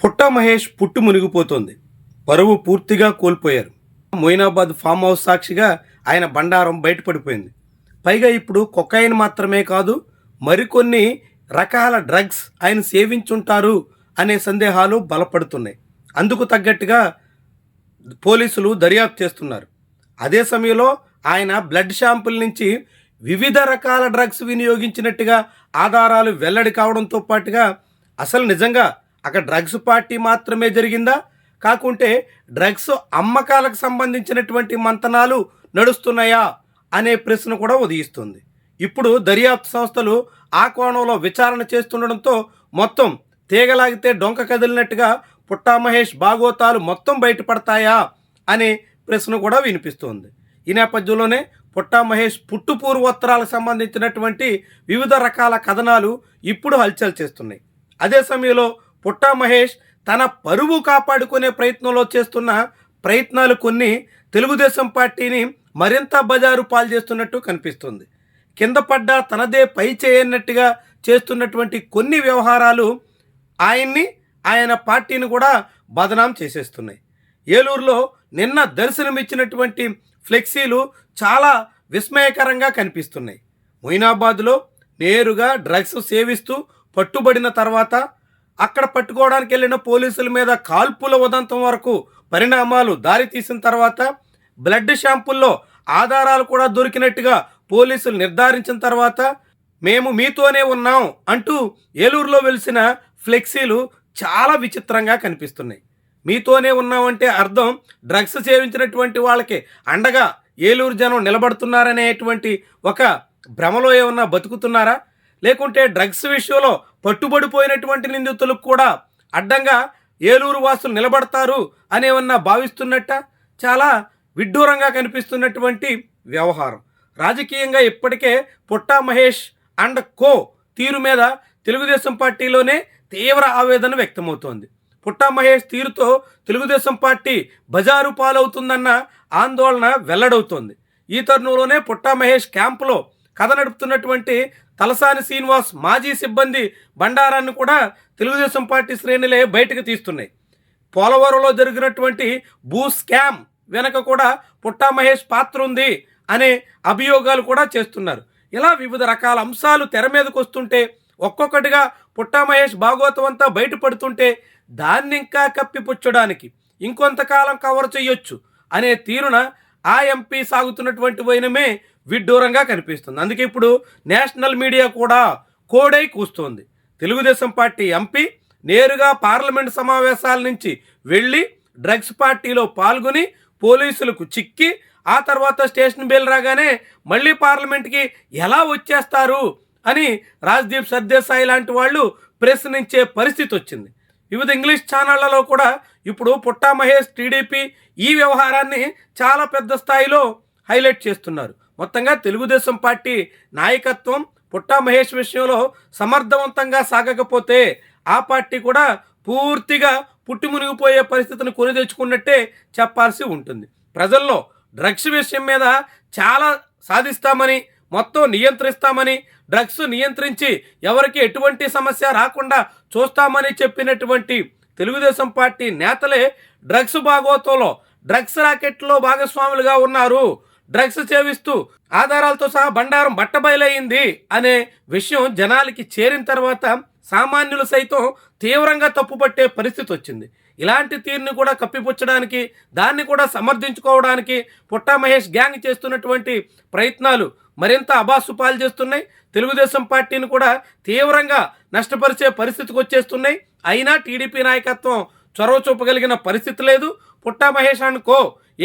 పుట్టా మహేష్ పుట్టు మునిగిపోతోంది. పరువు పూర్తిగా కోల్పోయారు. మొయినాబాద్ ఫామ్ హౌస్ సాక్షిగా ఆయన బండారం బయటపడిపోయింది. పైగా ఇప్పుడు కొకైన్ మాత్రమే కాదు, మరికొన్ని రకాల డ్రగ్స్ ఆయన సేవించుంటారు అనే సందేహాలు బలపడుతున్నాయి. అందుకు తగ్గట్టుగా పోలీసులు దర్యాప్తు చేస్తున్నారు. అదే సమయంలో ఆయన బ్లడ్ శాంపుల్ నుంచి వివిధ రకాల డ్రగ్స్ వినియోగించినట్టుగా ఆధారాలు వెల్లడి కావడంతో పాటుగా అసలు నిజంగా అక్కడ డ్రగ్స్ పార్టీ మాత్రమే జరిగిందా, కాకుంటే డ్రగ్స్ అమ్మకాలకు సంబంధించినటువంటి మంతనాలు నడుస్తున్నాయా అనే ప్రశ్న కూడా ఉదయిస్తుంది. ఇప్పుడు దర్యాప్తు సంస్థలు ఆ కోణంలో విచారణ చేస్తుండడంతో మొత్తం తీగలాగితే డొంక కదిలినట్టుగా పుట్టా మహేష్ బాగోతాలు మొత్తం బయటపడతాయా అనే ప్రశ్న కూడా వినిపిస్తోంది. ఈ నేపథ్యంలోనే పుట్టా మహేష్ పుట్టు పూర్వోత్తరాలకు సంబంధించినటువంటి వివిధ రకాల కథనాలు ఇప్పుడు హల్చల్ చేస్తున్నాయి. అదే సమయంలో పుట్టా మహేష్ తన పరువు కాపాడుకునే ప్రయత్నంలో చేస్తున్న ప్రయత్నాలు కొన్ని తెలుగుదేశం పార్టీని మరింత బజారు పాలు చేస్తున్నట్టు కనిపిస్తుంది. కింద పడ్డ తనదే పై చేయన్నట్టుగా చేస్తున్నటువంటి కొన్ని వ్యవహారాలు ఆయన్ని, ఆయన పార్టీని కూడా బదనాం చేసేస్తున్నాయి. ఏలూరులో నిన్న దర్శనమిచ్చినటువంటి ఫ్లెక్సీలు చాలా విస్మయకరంగా కనిపిస్తున్నాయి. మొయినాబాద్లో నేరుగా డ్రగ్స్ సేవిస్తూ పట్టుబడిన తర్వాత అక్కడ పట్టుకోవడానికి వెళ్ళిన పోలీసుల మీద కాల్పుల ఉదంతం వరకు పరిణామాలు దారి తీసిన తర్వాత బ్లడ్ షాంపుల్లో ఆధారాలు కూడా దొరికినట్టుగా పోలీసులు నిర్ధారించిన తర్వాత మేము మీతోనే ఉన్నాం అంటూ ఏలూరులో వెలిసిన ఫ్లెక్సీలు చాలా విచిత్రంగా కనిపిస్తున్నాయి. మీతోనే ఉన్నామంటే అర్థం డ్రగ్స్ సేవించినటువంటి వాళ్ళకి అండగా ఏలూరు జనం నిలబడుతున్నారనేటువంటి ఒక భ్రమలో ఏమన్నా బతుకుతున్నారా, లేకుంటే డ్రగ్స్ విషయంలో పట్టుబడిపోయినటువంటి నిందితులకు కూడా అడ్డంగా ఏలూరు వాసులు నిలబడతారు అనేవన్నా భావిస్తున్నట్ట? చాలా విడ్డూరంగా కనిపిస్తున్నటువంటి వ్యవహారం. రాజకీయంగా ఇప్పటికే పుట్టా మహేష్ అండ్ కో తీరు మీద తెలుగుదేశం పార్టీలోనే తీవ్ర ఆవేదన వ్యక్తమవుతోంది. పుట్టా మహేష్ తీరుతో తెలుగుదేశం పార్టీ బజారు పాలవుతుందన్న ఆందోళన వెల్లడవుతోంది. ఈ తరుణంలోనే పుట్టా మహేష్ క్యాంపులో కథ నడుపుతున్నటువంటి తలసాని శ్రీనివాస్ మాజీ సిబ్బంది బండారాన్ని కూడా తెలుగుదేశం పార్టీ శ్రేణులే బయటకు తీస్తున్నాయి. పోలవరంలో జరిగినటువంటి భూ స్కామ్ వెనక కూడా పుట్టా మహేష్ పాత్ర ఉంది అనే అభియోగాలు కూడా చేస్తున్నారు. ఇలా వివిధ రకాల అంశాలు తెర మీదకు వస్తుంటే ఒక్కొక్కటిగా పుట్టా మహేష్ భాగవతం అంతా బయటపడుతుంటే దాన్ని ఇంకా కప్పిపుచ్చడానికి ఇంకొంతకాలం కవర్ చేయొచ్చు అనే తీరున ఆ ఎంపీ సాగుతున్నటువంటి వైనమే విడ్డూరంగా కనిపిస్తుంది. అందుకే ఇప్పుడు నేషనల్ మీడియా కూడా కోడై కూస్తోంది. తెలుగుదేశం పార్టీ ఎంపీ నేరుగా పార్లమెంట్ సమావేశాల నుంచి వెళ్ళి డ్రగ్స్ పార్టీలో పాల్గొని పోలీసులకు చిక్కి ఆ తర్వాత స్టేషన్ బెల్ రాగానే మళ్ళీ పార్లమెంట్కి ఎలా వచ్చేస్తారు అని రాజ్దీప్ సర్దేశాయి లాంటి వాళ్ళు ప్రశ్నించే పరిస్థితి వచ్చింది. వివిధ ఇంగ్లీష్ ఛానళ్లలో కూడా ఇప్పుడు పుట్టా మహేష్ టీడీపీ ఈ వ్యవహారాన్ని చాలా పెద్ద స్థాయిలో హైలైట్ చేస్తున్నారు. మొత్తంగా తెలుగుదేశం పార్టీ నాయకత్వం పుట్టా మహేష్ విషయంలో సమర్థవంతంగా సాగకపోతే ఆ పార్టీ కూడా పూర్తిగా పుట్టి మునిగిపోయే పరిస్థితిని కొని తెచ్చుకున్నట్టే చెప్పాల్సి ఉంటుంది. ప్రజల్లో డ్రగ్స్ విషయం మీద చాలా సాధిస్తామని, మొత్తం నియంత్రిస్తామని, డ్రగ్స్ నియంత్రించి ఎవరికి ఎటువంటి సమస్య రాకుండా చూస్తామని చెప్పినటువంటి తెలుగుదేశం పార్టీ నేతలే డ్రగ్స్ భాగోతంలో డ్రగ్స్ రాకెట్లో భాగస్వాములుగా ఉన్నారు. డ్రగ్స్ సేవిస్తూ ఆధారాలతో సహా బండారం బట్టబయలైంది అనే విషయం జనాలకి చేరిన తర్వాత సామాన్యులు సైతం తీవ్రంగా తప్పుపట్టే పరిస్థితి వచ్చింది. ఇలాంటి తీరుని కూడా కప్పిపుచ్చడానికి, దాన్ని కూడా సమర్థించుకోవడానికి పుట్టా మహేష్ గ్యాంగ్ చేస్తున్నటువంటి ప్రయత్నాలు మరింత అబాసుపాలు చేస్తున్నాయి. తెలుగుదేశం పార్టీని కూడా తీవ్రంగా నష్టపరిచే పరిస్థితికి వచ్చేస్తున్నాయి. అయినా టీడీపీ నాయకత్వం చొరవ చూపగలిగిన పరిస్థితి లేదు. పుట్టా మహేష్ అనుకో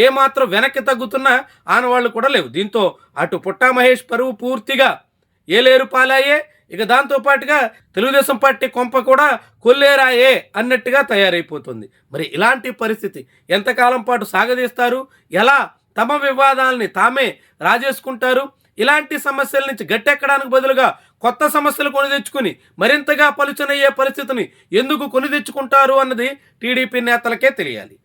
ఏమాత్రం వెనక్కి తగ్గుతున్న ఆనవాళ్ళు కూడా లేవు. దీంతో అటు పుట్టా మహేష్ పరువు పూర్తిగా ఏలేరు పాలాయే, ఇక దాంతోపాటుగా తెలుగుదేశం పార్టీ కొంప కూడా కొల్లేరాయే అన్నట్టుగా తయారైపోతుంది. మరి ఇలాంటి పరిస్థితి ఎంతకాలం పాటు సాగదీస్తారు? ఎలా తమ వివాదాలని తామే రాజేసుకుంటారు? ఇలాంటి సమస్యల నుంచి గట్టెక్కడానికి బదులుగా కొత్త సమస్యలు కొని తెచ్చుకుని మరింతగా పలుచనయ్యే పరిస్థితిని ఎందుకు కొని తెచ్చుకుంటారు అన్నది టీడీపీ నేతలకే తెలియాలి.